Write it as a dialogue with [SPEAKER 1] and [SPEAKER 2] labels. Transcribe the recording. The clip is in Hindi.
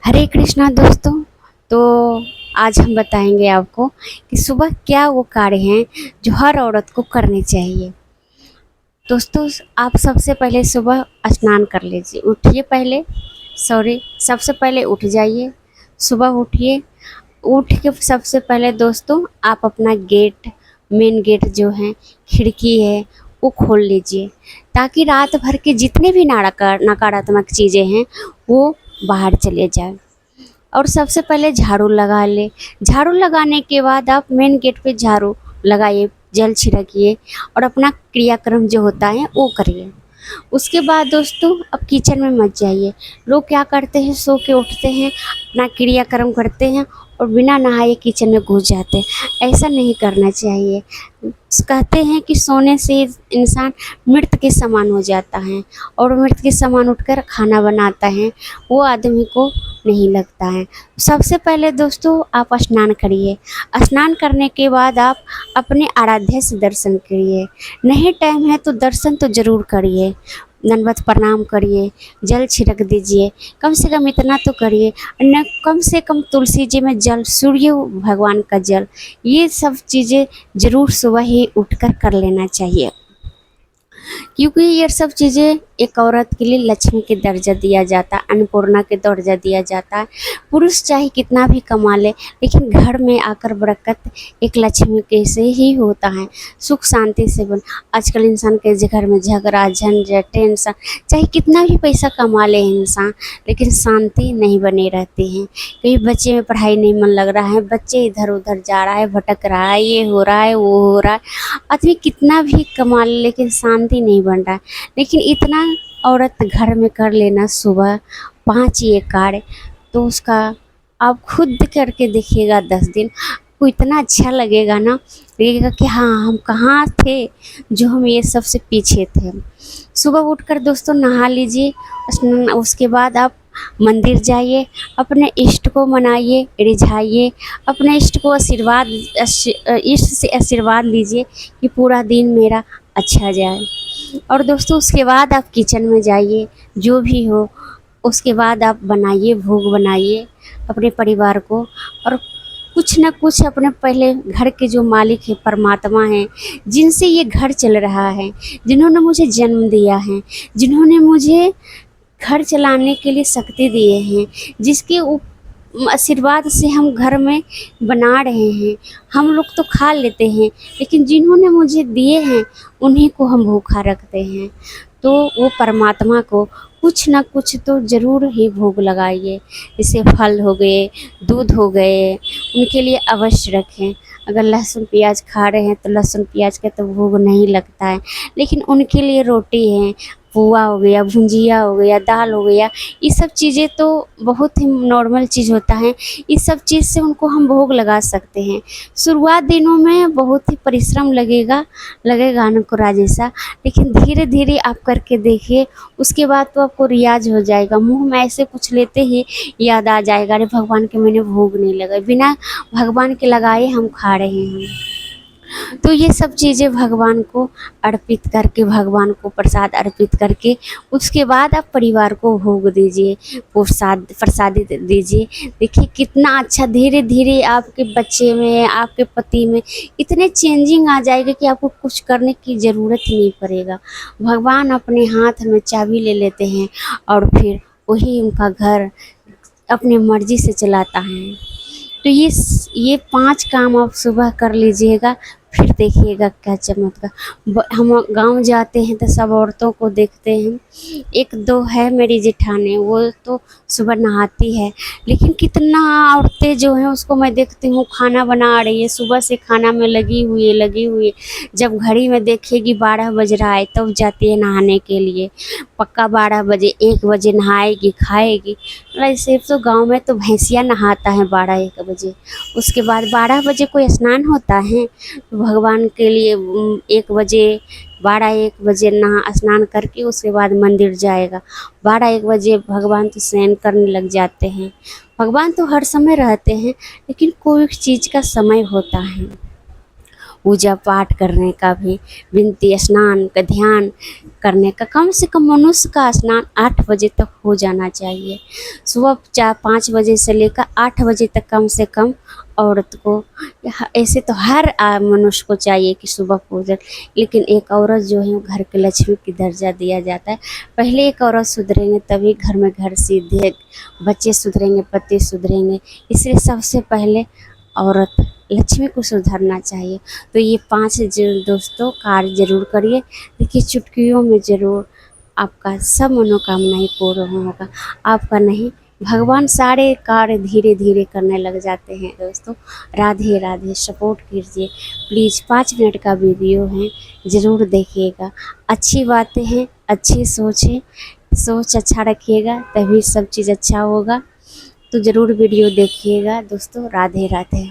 [SPEAKER 1] हरे कृष्णा दोस्तों। तो आज हम बताएंगे आपको कि सुबह क्या वो कार्य हैं जो हर औरत को करने चाहिए। दोस्तों, आप सबसे पहले सुबह स्नान कर लीजिए। उठिए पहले, सबसे पहले उठ जाइए। सुबह उठिए। उठ के सबसे पहले दोस्तों आप अपना गेट, मेन गेट जो है, खिड़की है, वो खोल लीजिए, ताकि रात भर के जितने भी नकारात्मक चीज़ें हैं वो बाहर चले जाए। और सबसे पहले झाड़ू लगा ले। झाड़ू लगाने के बाद आप मेन गेट पे झाड़ू लगाइए, जल छिड़किए और अपना क्रियाक्रम जो होता है वो करिए। उसके बाद दोस्तों अब किचन में मत जाइए। लोग क्या करते हैं, सो के उठते हैं, अपना क्रियाक्रम करते हैं और बिना नहाए किचन में घुस जाते हैं। ऐसा नहीं करना चाहिए। कहते हैं कि सोने से इंसान मृत के समान हो जाता है और मृत के समान उठकर खाना बनाता है, वो आदमी को नहीं लगता है। सबसे पहले दोस्तों आप स्नान करिए। स्नान करने के बाद आप अपने आराध्य से दर्शन करिए। नहीं टाइम है तो दर्शन तो ज़रूर करिए, दंडवत प्रणाम करिए, जल छिड़क दीजिए। कम से कम इतना तो करिए। न कम से कम तुलसी जी में जल, सूर्य भगवान का जल, ये सब चीज़ें ज़रूर सुबह ही उठकर कर लेना चाहिए, क्योंकि ये सब चीज़ें एक औरत के लिए लक्ष्मी के दर्जा दिया जाता है, अन्नपूर्णा के दर्जा दिया जाता है। पुरुष चाहे कितना भी कमा ले, लेकिन घर में आकर बरकत एक लक्ष्मी के से ही होता है, सुख शांति से बन। आजकल इंसान के घर में झगड़ा, झंझट, टेंशन, चाहे कितना भी पैसा कमा ले इंसान, लेकिन शांति नहीं बनी रहती है। कहीं बच्चे में पढ़ाई नहीं मन लग रहा है, बच्चे इधर उधर जा रहा है, भटक रहा है, ये हो रहा है, वो हो रहा है। आदमी कितना भी कमा ले लेकिन शांति नहीं बन रहा है। लेकिन इतना औरत घर में कर लेना, सुबह 5 ये कार्य, तो उसका आप खुद करके देखिएगा 10 दिन, आपको इतना अच्छा लगेगा ना, लगेगा कि हाँ, हम कहाँ थे जो हम ये सबसे पीछे थे। सुबह उठकर दोस्तों नहा लीजिए। उसके बाद आप मंदिर जाइए, अपने इष्ट को मनाइए, रिझाइए, अपने इष्ट को इष्ट से आशीर्वाद लीजिए कि पूरा दिन मेरा अच्छा जाए। और दोस्तों उसके बाद आप किचन में जाइए, जो भी हो, उसके बाद आप बनाइए, भोग बनाइए अपने परिवार को। और कुछ ना कुछ अपने पहले घर के जो मालिक है, परमात्मा हैं, जिनसे ये घर चल रहा है, जिन्होंने मुझे जन्म दिया है, जिन्होंने मुझे घर चलाने के लिए शक्ति दिए हैं, जिसके आशीर्वाद से हम घर में बना रहे हैं। हम लोग तो खा लेते हैं, लेकिन जिन्होंने मुझे दिए हैं उन्हीं को हम भूखा रखते हैं। तो वो परमात्मा को कुछ ना कुछ तो ज़रूर ही भोग लगाइए। जैसे फल हो गए, दूध हो गए, उनके लिए अवश्य रखें। अगर लहसुन प्याज खा रहे हैं तो लहसुन प्याज का तो भोग नहीं लगता है, लेकिन उनके लिए रोटी है, पुआ हो गया, भुंजिया हो गया, दाल हो गया, ये सब चीज़ें तो बहुत ही नॉर्मल चीज़ होता है। इस सब चीज़ से उनको हम भोग लगा सकते हैं। शुरुआत दिनों में बहुत ही परिश्रम लगेगा अनुकुरा जैसा, लेकिन धीरे धीरे आप करके देखिए। उसके बाद तो आपको रियाज हो जाएगा। मुंह में ऐसे कुछ लेते ही याद आ जाएगा, अरे भगवान के मैंने भोग नहीं लगाए, बिना भगवान के लगाए हम खा रहे हैं। तो ये सब चीज़ें भगवान को अर्पित करके, भगवान को प्रसाद अर्पित करके, उसके बाद आप परिवार को भोग दीजिए, प्रसादी दीजिए। देखिए कितना अच्छा धीरे धीरे आपके बच्चे में, आपके पति में इतने चेंजिंग आ जाएगा कि आपको कुछ करने की ज़रूरत ही नहीं पड़ेगा। भगवान अपने हाथ में चाबी ले लेते हैं और फिर वही उनका घर अपनी मर्जी से चलाता है। तो ये 5 काम आप सुबह कर लीजिएगा, फिर देखिएगा क्या चमत्कार। हम गांव जाते हैं तो सब औरतों को देखते हैं। 1-2 है मेरी जेठानी, वो तो सुबह नहाती है, लेकिन कितना औरतें जो हैं उसको मैं देखती हूँ खाना बना रही है, सुबह से खाना में लगी हुई है। जब घड़ी में देखेगी 12 बज रहा है तब जाती है नहाने के लिए। पक्का 12 बजे, 1 बजे नहाएगी, खाएगी। वैसे तो गांव में तो भैंसिया नहाता है 12-1 बजे। उसके बाद 12 बजे कोई स्नान होता है तो भगवान के लिए 1 बजे, 12-1 बजे नहा स्नान करके उसके बाद मंदिर जाएगा। 12-1 बजे भगवान तो शयन करने लग जाते हैं। भगवान तो हर समय रहते हैं, लेकिन कोई चीज़ का समय होता है। पूजा पाठ करने का भी, विनती स्नान का ध्यान करने का, कम से कम मनुष्य का स्नान 8 बजे तक हो जाना चाहिए। सुबह 4-5 बजे से लेकर 8 बजे तक कम से कम औरत को, ऐसे तो हर मनुष्य को चाहिए कि सुबह पूजन, लेकिन एक औरत जो है वो घर के लक्ष्मी की दर्जा दिया जाता है। पहले एक औरत सुधरेंगे तभी घर में घर सीधे, बच्चे सुधरेंगे, पति सुधरेंगे, इसलिए सबसे पहले औरत लक्ष्मी को सुधरना चाहिए। तो ये 5 दोस्तों कार्य ज़रूर करिए। देखिए चुटकियों में ज़रूर आपका सब मनोकामना ही पूर्ण होगा, आपका नहीं, भगवान सारे कार्य धीरे धीरे करने लग जाते हैं दोस्तों। राधे राधे, सपोर्ट कीजिए प्लीज़। 5 मिनट का वीडियो है, ज़रूर देखिएगा। अच्छी बातें हैं, अच्छी सोच है, सोच अच्छा रखिएगा तभी सब चीज़ अच्छा होगा। तो ज़रूर वीडियो देखिएगा दोस्तों। राधे राधे।